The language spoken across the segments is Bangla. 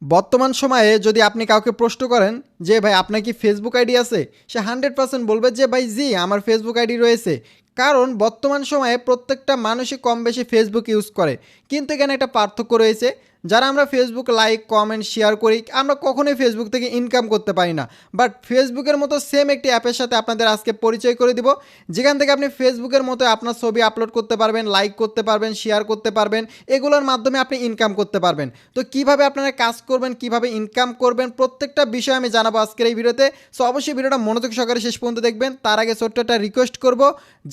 বর্তমান সময়ে যদি আপনি কাউকে প্রশ্ন করেন যে ভাই আপনার কি ফেসবুক আইডি আছে, সে 100% বলবে যে ভাই জি আমার ফেসবুক আইডি রয়েছে। কারণ বর্তমান সময়ে প্রত্যেকটা মানুষই কম বেশি ফেসবুক ইউজ করে। কিন্তু এখানে একটা পার্থক্য রয়েছে, যারা আমরা ফেসবুক লাইক কমেন্ট শেয়ার করি আমরা কখনোই ফেসবুক থেকে ইনকাম করতে পারি না। বাট ফেসবুকের মতো সেম একটি অ্যাপের সাথে আপনাদের আজকে পরিচয় করে দিব, যেখান থেকে আপনি ফেসবুকের মতো আপনার ছবি আপলোড করতে পারবেন, লাইক করতে পারবেন, শেয়ার করতে পারবেন, এগুলোর মাধ্যমে আপনি ইনকাম করতে পারবেন। তো কিভাবে আপনারা কাজ করবেন, কিভাবে ইনকাম করবেন, প্রত্যেকটা বিষয় আমি জানাবো আজকের এই ভিডিওতে। সো অবশ্যই ভিডিওটা মনোযোগ সহকারে শেষ পর্যন্ত দেখবেন। তার আগে ছোট্ট একটা রিকোয়েস্ট করব,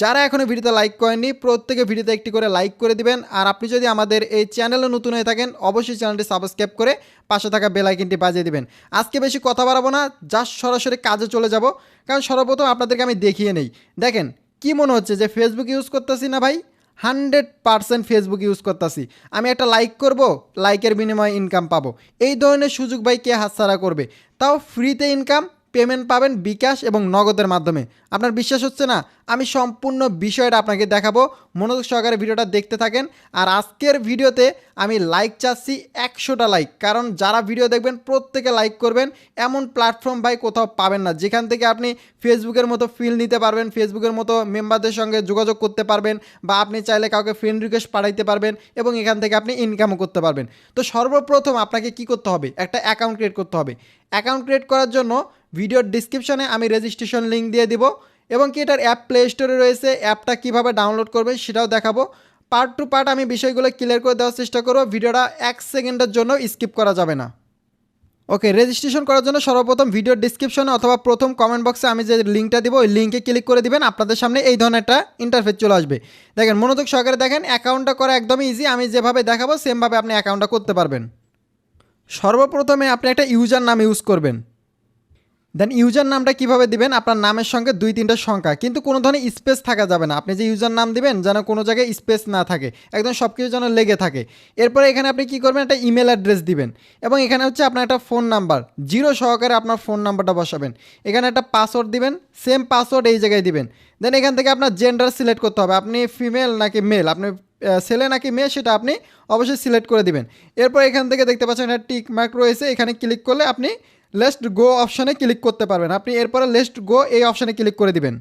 যারা এখনও ভিডিওতে লাইক করেননি প্রত্যেকে ভিডিওতে একটি করে লাইক করে দিবেন। আর আপনি যদি আমাদের এই চ্যানেলে নতুন হয়ে থাকেন অবশ্যই চ্যানেলটি সাবস্ক্রাইব করে পাশে থাকা বেল আইকনটি বাজিয়ে দিবেন। আজকে বেশি কথা বাড়াবো না, জাস্ট সরাসরি কাজে চলে যাব। কারণ সর্বপ্রথম আপনাদেরকে আমি দেখিয়ে নেই। দেখেন কি মনে হচ্ছে যে ফেসবুক ইউজ করতেছি না ভাই? 100% ফেসবুক ইউজ করতেছি। আমি একটা লাইক করব, লাইকের বিনিময়ে ইনকাম পাবো। এই ধরনের সুযোগ ভাই কে হাতছাড়া করবে? তাও ফ্রিতে ইনকাম, পেমেন্ট পাবেন বিকাশ এবং নগদের মাধ্যমে। আপনার বিশ্বাস হচ্ছে না? আমি সম্পূর্ণ বিষয়টা আপনাকে দেখাবো, মনোযোগ সহকারে ভিডিওটা দেখতে থাকেন। আর আজকের ভিডিওতে আমি লাইক চাচ্ছি 100টা লাইক, কারণ যারা ভিডিও দেখবেন প্রত্যেকে লাইক করবেন। এমন প্ল্যাটফর্ম ভাই কোথাও পাবেন না যেখান থেকে আপনি ফেসবুকের মতো ফিল নিতে পারবেন, ফেসবুকের মতো মেম্বারদের সঙ্গে যোগাযোগ করতে পারবেন, বা আপনি চাইলে কাউকে ফ্রেন্ড রিকোয়েস্ট পাঠাইতে পারবেন এবং এখান থেকে আপনি ইনকামও করতে পারবেন। তো সর্বপ্রথম আপনাকে কি করতে হবে? একটা অ্যাকাউন্ট ক্রিয়েট করতে হবে। অ্যাকাউন্ট ক্রিয়েট করার জন্য ভিডিওর ডিসক্রিপশনে আমি রেজিস্ট্রেশন লিঙ্ক দিয়ে দিব, এবং কি এটার অ্যাপ প্লে স্টোরে রয়েছে। অ্যাপটা কীভাবে ডাউনলোড করবে সেটাও দেখাবো। পার্ট টু পার্ট আমি বিষয়গুলো ক্লিয়ার করে দেওয়ার চেষ্টা করব, ভিডিওটা 1 সেকেন্ডের জন্য স্কিপ করা যাবে না। ওকে, রেজিস্ট্রেশন করার জন্য সর্বপ্রথম ভিডিওর ডিসক্রিপশনে অথবা প্রথম কমেন্ট বক্সে আমি যে লিঙ্কটা দিব ওই লিঙ্কে ক্লিক করে দিবেন। আপনাদের সামনে এই ধরনের একটা ইন্টারফেস চলে আসবে। দেখেন মনোযোগ সহকারে দেখেন, অ্যাকাউন্টটা করা একদমই ইজি। আমি যেভাবে দেখাবো সেমভাবে আপনি অ্যাকাউন্টটা করতে পারবেন। সর্বপ্রথমে আপনি একটা ইউজার নাম ইউজ করবেন। দেন ইউজার নামটা কীভাবে দিবেন? আপনার নামের সঙ্গে 2-3টা সংখ্যা, কিন্তু কোনো ধরনের স্পেস থাকা যাবে না। আপনি যে ইউজার নাম দিবেন যেন কোনো জায়গায় স্পেস না থাকে, একদম সব কিছু যেন লেগে থাকে। এরপরে এখানে আপনি কী করবেন? একটা ইমেল অ্যাড্রেস দিবেন, এবং এখানে হচ্ছে আপনার একটা ফোন নাম্বার, 0 সহকারে আপনার ফোন নাম্বারটা বসাবেন। এখানে একটা পাসওয়ার্ড দিবেন, সেম পাসওয়ার্ড এই জায়গায় দিবেন। দেন এখান থেকে আপনার জেন্ডার সিলেক্ট করতে হবে, আপনি ফিমেল নাকি মেল, আপনি ছেলে নাকি মেয়ে সেটা আপনি অবশ্যই সিলেক্ট করে দিবেন। এরপর এখান থেকে দেখতে পাচ্ছেন একটা টিক মার্ক রয়েছে, এখানে ক্লিক করলে আপনি লেটস গো অপশানে ক্লিক করতে পারবেন। আপনি এরপরে লেটস গো এই অপশানে ক্লিক করে দিবেন।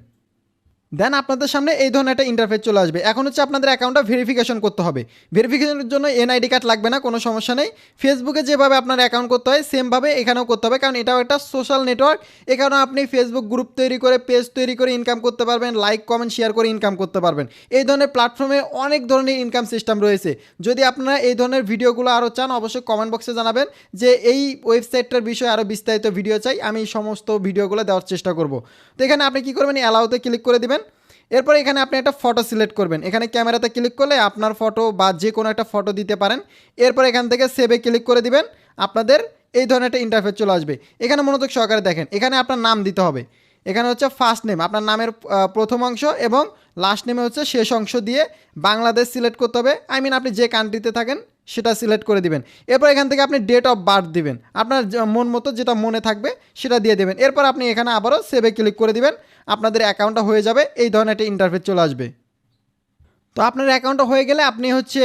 দেন আপনাদের সামনে এই ধরনের একটা ইন্টারফেস চলে আসবে। এখন হচ্ছে আপনাদের অ্যাকাউন্টটা ভেরিফিকেশন করতে হবে। ভেরিফিকেশনের জন্য এনআইডি কার্ড লাগবে না, কোনো সমস্যা নেই। ফেসবুকে যেভাবে আপনার অ্যাকাউন্ট করতে হয় সেমভাবে এখানেও করতে হবে, কারণ এটাও একটা সোশ্যাল নেটওয়ার্ক। এখানে আপনি ফেসবুক গ্রুপ তৈরি করে, পেজ তৈরি করে ইনকাম করতে পারবেন, লাইক কমেন্ট শেয়ার করে ইনকাম করতে পারবেন। এই ধরনের প্ল্যাটফর্মে অনেক ধরনের ইনকাম সিস্টেম রয়েছে। যদি আপনারা এই ধরনের ভিডিওগুলো আরও চান অবশ্যই কমেন্ট বক্সে জানাবেন যে এই ওয়েবসাইটটার বিষয়ে আরও বিস্তারিত ভিডিও চাই, আমি সমস্ত ভিডিওগুলো দেওয়ার চেষ্টা করব। তো এখানে আপনি কী করবেন? অ্যালাউতে ক্লিক করে দিবেন। এরপর এখানে আপনি একটা ফটো সিলেক্ট করবেন। এখানে ক্যামেরাতে ক্লিক করলে আপনার ফটো বা যে কোনো একটা ফটো দিতে পারেন। এরপর এখান থেকে সেভে ক্লিক করে দিবেন। আপনাদের এই ধরনের একটা ইন্টারফেস চলে আসবে। এখানে মনোযোগ সহকারে দেখেন, এখানে আপনার নাম দিতে হবে। এখানে হচ্ছে ফার্স্ট নেম, আপনার নামের প্রথম অংশ, এবং লাস্ট নেমে হচ্ছে শেষ অংশ দিয়ে বাংলাদেশ সিলেক্ট করতে হবে। আপনি যে কান্ট্রিতে থাকেন সেটা সিলেক্ট করে দিবেন। এরপর এখান থেকে আপনি ডেট অফ বার্থ দিবেন, আপনার মন মতো যেটা মনে থাকবে সেটা দিয়ে দেবেন। এরপর আপনি এখানে আবারও সেভে ক্লিক করে দিবেন। আপনাদের অ্যাকাউন্টটা হয়ে যাবে, এই ধরনের একটা ইন্টারফেস চলে আসবে। তো আপনার অ্যাকাউন্টটা হয়ে গেলে আপনি হচ্ছে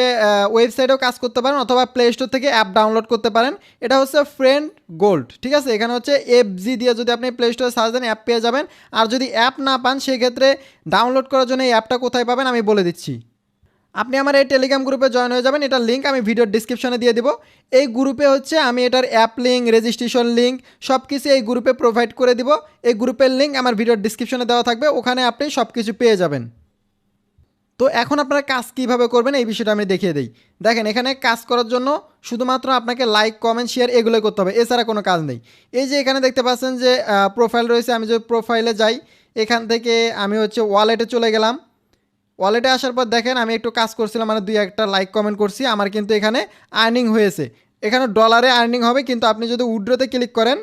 ওয়েবসাইটেও কাজ করতে পারেন, অথবা প্লে স্টোর থেকে অ্যাপ ডাউনলোড করতে পারেন। এটা হচ্ছে ফ্রেন্ড গোল্ড, ঠিক আছে? এখানে হচ্ছে এফজি দিয়ে যদি আপনি প্লে স্টোরে সার্চ দেন অ্যাপ পেয়ে যাবেন। আর যদি অ্যাপ না পান সেক্ষেত্রে ডাউনলোড করার জন্য এই অ্যাপটা কোথায় পাবেন আমি বলে দিচ্ছি। আপনি আমার এই টেলিগ্রাম গ্রুপে জয়েন হয়ে যাবেন, এটার লিঙ্ক আমি ভিডিওর ডিসক্রিপশনে দিয়ে দিব। এই গ্রুপে হচ্ছে আমি এটার অ্যাপ লিঙ্ক, রেজিস্ট্রেশন লিঙ্ক সব কিছু এই গ্রুপে প্রোভাইড করে দিব। এই গ্রুপের লিঙ্ক আমার ভিডিওর ডিসক্রিপশনে দেওয়া থাকবে, ওখানে আপনি সব কিছু পেয়ে যাবেন। তো এখন আপনারা কাজ কীভাবে করবেন এই বিষয়টা আমি দেখিয়ে দিই। দেখেন এখানে কাজ করার জন্য শুধুমাত্র আপনাকে লাইক কমেন্ট শেয়ার এগুলোই করতে হবে, এছাড়া কোনো কাজ নেই। এই যে এখানে দেখতে পাচ্ছেন যে প্রোফাইল রয়েছে, আমি যদি প্রোফাইলে যাই এখান থেকে আমি হচ্ছে ওয়ালেটে চলে গেলাম। ওয়ালেটে আসার পর দেখেন আমি একটু কাজ করছিলাম, মানে 2-1টা লাইক কমেন্ট করছি, আমার কিন্তু এখানে আর্নিং হয়েছে। এখানে ডলারে আর্নিং হবে, কিন্তু আপনি যদি উইথড্রতে ক্লিক করেন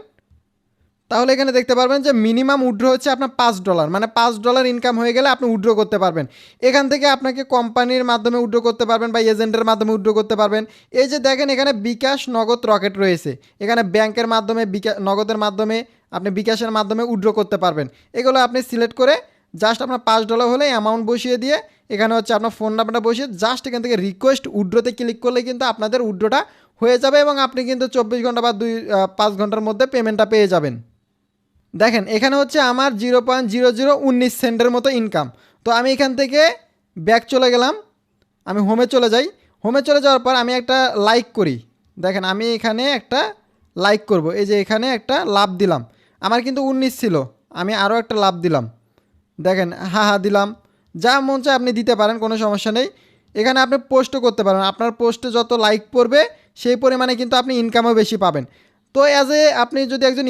তাহলে এখানে দেখতে পারবেন যে মিনিমাম উইথড্র হচ্ছে আপনার $5, মানে $5 ইনকাম হয়ে গেলে আপনি উইথড্র করতে পারবেন। এখান থেকে আপনাকে কোম্পানির মাধ্যমে উইথড্র করতে পারবেন বা এজেন্টের মাধ্যমে উইথড্র করতে পারবেন। এই যে দেখেন এখানে বিকাশ, নগদ, রকেট রয়েছে। এখানে ব্যাংকের মাধ্যমে নগদের মাধ্যমে আপনি বিকাশের মাধ্যমে উইথড্র করতে পারবেন। এগুলো আপনি সিলেক্ট করে জাস্ট আপনার $5 হলে অ্যামাউন্ট বসিয়ে দিয়ে এখানে হচ্ছে আপনার ফোন নাম্বারটা বসিয়ে জাস্ট এখান থেকে রিকোয়েস্ট উইথড্রতে ক্লিক করলে কিন্তু আপনাদের উইথড্রটা হয়ে যাবে এবং আপনি কিন্তু 24 ঘন্টা বা 5 ঘন্টার মধ্যে পেমেন্টটা পেয়ে যাবেন। দেখেন এখানে হচ্ছে আমার 0.0019 সেন্টের মতো ইনকাম। তো আমি এখান থেকে ব্যাক চলে গেলাম, আমি হোমে চলে যাই। হোমে চলে যাওয়ার পর আমি একটা লাইক করি। দেখেন আমি এখানে একটা লাইক করব, এই যে এখানে একটা লাভ দিলাম, আমার কিন্তু 19 ছিল, আমি আরও একটা লাভ দিলাম। দেখেন দিলাম। যা মন চায় আপনি দিতে পারেন, কোনো সমস্যা নেই। এখানে আপনি পোস্টও করতে পারেন, আপনার পোস্টে যত লাইক পড়বে সেই পরিমাণে কিন্তু আপনি ইনকামও বেশি পাবেন। তো আপনি যদি একজন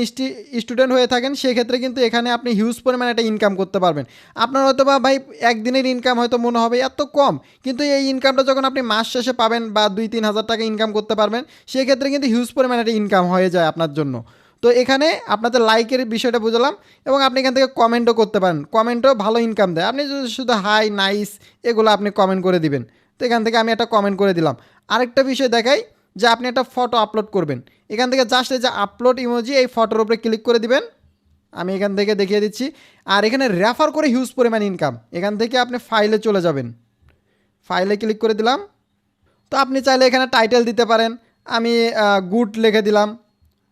স্টুডেন্ট হয়ে থাকেন সেক্ষেত্রে কিন্তু এখানে আপনি হিউজ পরিমাণে একটা ইনকাম করতে পারবেন। আপনার হয়তো বা ভাই একদিনের ইনকাম হয়তো মনে হবে এত কম, কিন্তু এই ইনকামটা যখন আপনি মাস শেষে পাবেন বা 2-3 হাজার টাকা ইনকাম করতে পারবেন, সেক্ষেত্রে কিন্তু হিউজ পরিমাণে একটা ইনকাম হয়ে যায় আপনার জন্য। তো এখানে আপনাদের লাইকের বিষয়টা বুঝলাম এবং আপনি এখান থেকে কমেন্টও করতে পারেন, কমেন্টও ভালো ইনকাম দেয়। আপনি যদি শুধু হাই নাইস এগুলো আপনি কমেন্ট করে দিবেন। তো এখান থেকে আমি একটা কমেন্ট করে দিলাম। আরেকটা বিষয় দেখাই যে আপনি একটা ফটো আপলোড করবেন, এখান থেকে জাস্ট এই যে আপলোড ইমোজি এই ফটোর উপরে ক্লিক করে দিবেন। আমি এখান থেকে দেখিয়ে দিচ্ছি। আর এখানে রেফার করে হিউজ পরিমাণ ইনকাম, এখান থেকে আপনি ফাইলে চলে যাবেন, ফাইলে ক্লিক করে দিলাম। তো আপনি চাইলে এখানে টাইটেল দিতে পারেন, আমি গুড লিখে দিলাম।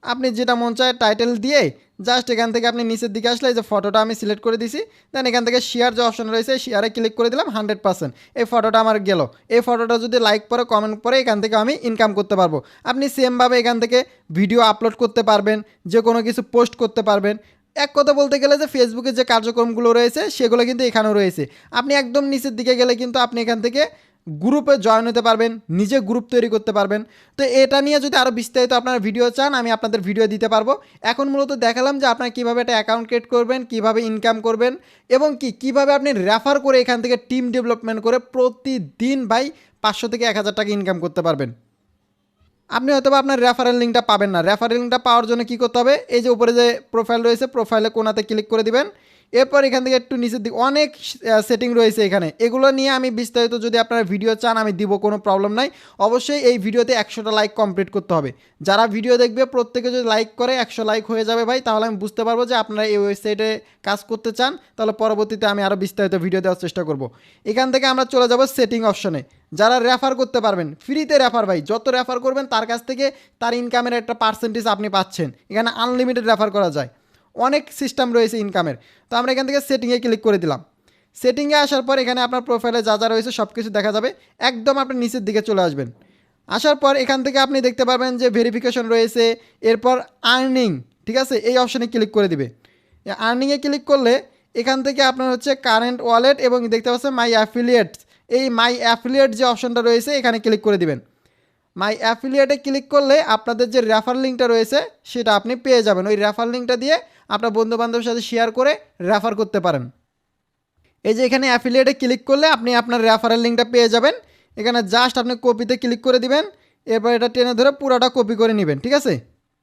আপনি যেটা মন চায় টাইটেল দিয়ে জাস্ট এখান থেকে আপনি নিচের দিকে আসলে এই যে ফটোটা আমি সিলেক্ট করে দিছি, দেন এখান থেকে শেয়ার যে অপশন রয়েছে শেয়ারে ক্লিক করে দিলাম। 100% এই ফটোটা আমার গেল। এই ফটোটা যদি লাইক পরে কমেন্ট পরে এখান থেকে আমি ইনকাম করতে পারবো। আপনি সেমভাবে এখান থেকে ভিডিও আপলোড করতে পারবেন, যে কোনো কিছু পোস্ট করতে পারবেন। এক কথা বলতে গেলে যে ফেসবুকে যে কার্যক্রমগুলো রয়েছে সেগুলো কিন্তু এখানেও রয়েছে। আপনি একদম নিচের দিকে গেলে কিন্তু আপনি এখান থেকে গ্রুপে জয়েন হতে পারবেন, নিজে গ্রুপ তৈরি করতে পারবেন। তো এটা নিয়ে যদি আরও বিস্তারিত আপনারা ভিডিও চান আমি আপনাদের ভিডিও দিতে পারবো। এখন মূলত দেখালাম যে আপনারা কীভাবে একটা অ্যাকাউন্ট ক্রিয়েট করবেন, কীভাবে ইনকাম করবেন এবং কীভাবে আপনি রেফার করে এখান থেকে টিম ডেভেলপমেন্ট করে প্রতিদিন 500 থেকে 1000 টাকা ইনকাম করতে পারবেন। আপনি হয়তো আপনার রেফারেল লিঙ্কটা পাবেন না, রেফারেল লিঙ্কটা পাওয়ার জন্য কী করতে হবে, এই যে উপরে যে প্রোফাইল রয়েছে প্রোফাইলে কোনাতে ক্লিক করে দিবেন। এরপর এখান থেকে একটু নিচের দিকে অনেক সেটিং রয়েছে, এখানে এগুলো নিয়ে আমি বিস্তারিত যদি আপনারা ভিডিও চান আমি দিব, কোনো প্রবলেম নাই। অবশ্যই এই ভিডিওতে 100টা লাইক কমপ্লিট করতে হবে। যারা ভিডিও দেখবে প্রত্যেকে যদি লাইক করে 100 লাইক হয়ে যাবে ভাই, তাহলে আমি বুঝতে পারবো যে আপনারা এই ওয়েবসাইটে কাজ করতে চান, তাহলে পরবর্তীতে আমি আরও বিস্তারিত ভিডিও দেওয়ার চেষ্টা করব। এখান থেকে আমরা চলে যাব সেটিং অপশনে। যারা রেফার করতে পারবেন, ফ্রিতে রেফার ভাই, যত রেফার করবেন তার কাছ থেকে তার ইনকামের একটা পার্সেন্টেজ আপনি পাচ্ছেন। এখানে আনলিমিটেড রেফার করা যায়, অনেক সিস্টেম রয়েছে ইনকামের। তো আমরা এখান থেকে সেটিংয়ে ক্লিক করে দিলাম। সেটিংয়ে আসার পর এখানে আপনার প্রোফাইলে যা যা রয়েছে সব কিছু দেখা যাবে। একদম আপনি নিচের দিকে চলে আসবেন। আসার পর এখান থেকে আপনি দেখতে পারবেন যে ভেরিফিকেশন রয়েছে, এরপর আর্নিং, ঠিক আছে, এই অপশানে ক্লিক করে দিবে। আর্নিংয়ে ক্লিক করলে এখান থেকে আপনার হচ্ছে কারেন্ট ওয়ালেট এবং দেখতে পাচ্ছেন মাই অ্যাফিলিয়েটস, এই মাই অ্যাফিলিয়েট যে অপশানটা রয়েছে এখানে ক্লিক করে দিবেন। মাই অ্যাফিলিয়েটে ক্লিক করলে আপনাদের যে রেফার লিঙ্কটা রয়েছে সেটা আপনি পেয়ে যাবেন। ওই রেফার লিঙ্কটা দিয়ে আপনার বন্ধুবান্ধবের সাথে শেয়ার করে রেফার করতে পারেন। এই যে এখানে অ্যাফিলিয়েটে ক্লিক করলে আপনি আপনার রেফারেল লিঙ্কটা পেয়ে যাবেন। এখানে জাস্ট আপনি কপিতে ক্লিক করে দিবেন, এরপর এটা টেনে ধরে পুরাটা কপি করে নেবেন, ঠিক আছে।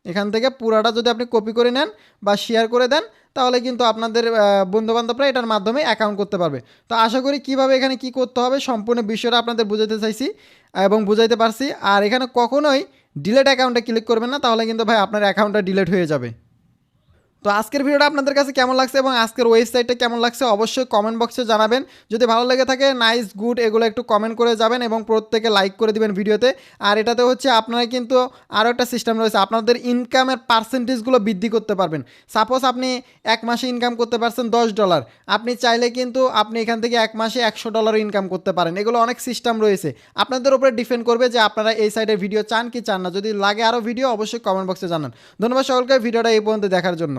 এখান থেকে পুরাটা যদি আপনি কপি করে নেন বা শেয়ার করে দেন তাহলে কিন্তু আপনাদের বন্ধুবান্ধবরা এটার মাধ্যমে অ্যাকাউন্ট করতে পারবে। তো আশা করি কীভাবে এখানে কি করতে হবে সম্পূর্ণ বিষয়টা আপনাদের বুঝাতে চাইছি এবং বুঝাইতে পারছি। আর এখানে কখনোই ডিলেট অ্যাকাউন্টে ক্লিক করবেন না, তাহলে কিন্তু ভাই আপনার অ্যাকাউন্টটা ডিলেট হয়ে যাবে। তো আজকের ভিডিওটা আপনাদের কাছে কেমন লাগছে এবং আজকের ওয়েবসাইটটা কেমন লাগছে অবশ্যই কমেন্ট বক্সে জানাবেন। যদি ভালো লেগে থাকে নাইস গুড এগুলো একটু কমেন্ট করে যাবেন এবং প্রত্যেকে লাইক করে দিবেন ভিডিওতে। আর এটাতে হচ্ছে আপনারা কিন্তু আরও একটা সিস্টেম রয়েছে, আপনাদের ইনকামের পার্সেন্টেজগুলো বৃদ্ধি করতে পারবেন। সাপোজ আপনি এক মাসে ইনকাম করতে পারছেন $10, আপনি চাইলে কিন্তু আপনি এখান থেকে এক মাসে $100 ইনকাম করতে পারেন। এগুলো অনেক সিস্টেম রয়েছে, আপনাদের উপরে ডিপেন্ড করবে যে আপনারা এই সাইডের ভিডিও চান কি চান না। যদি লাগে আরও ভিডিও অবশ্যই কমেন্ট বক্সে জানান। ধন্যবাদ সকলকে ভিডিওটা এই পর্যন্ত দেখার জন্য।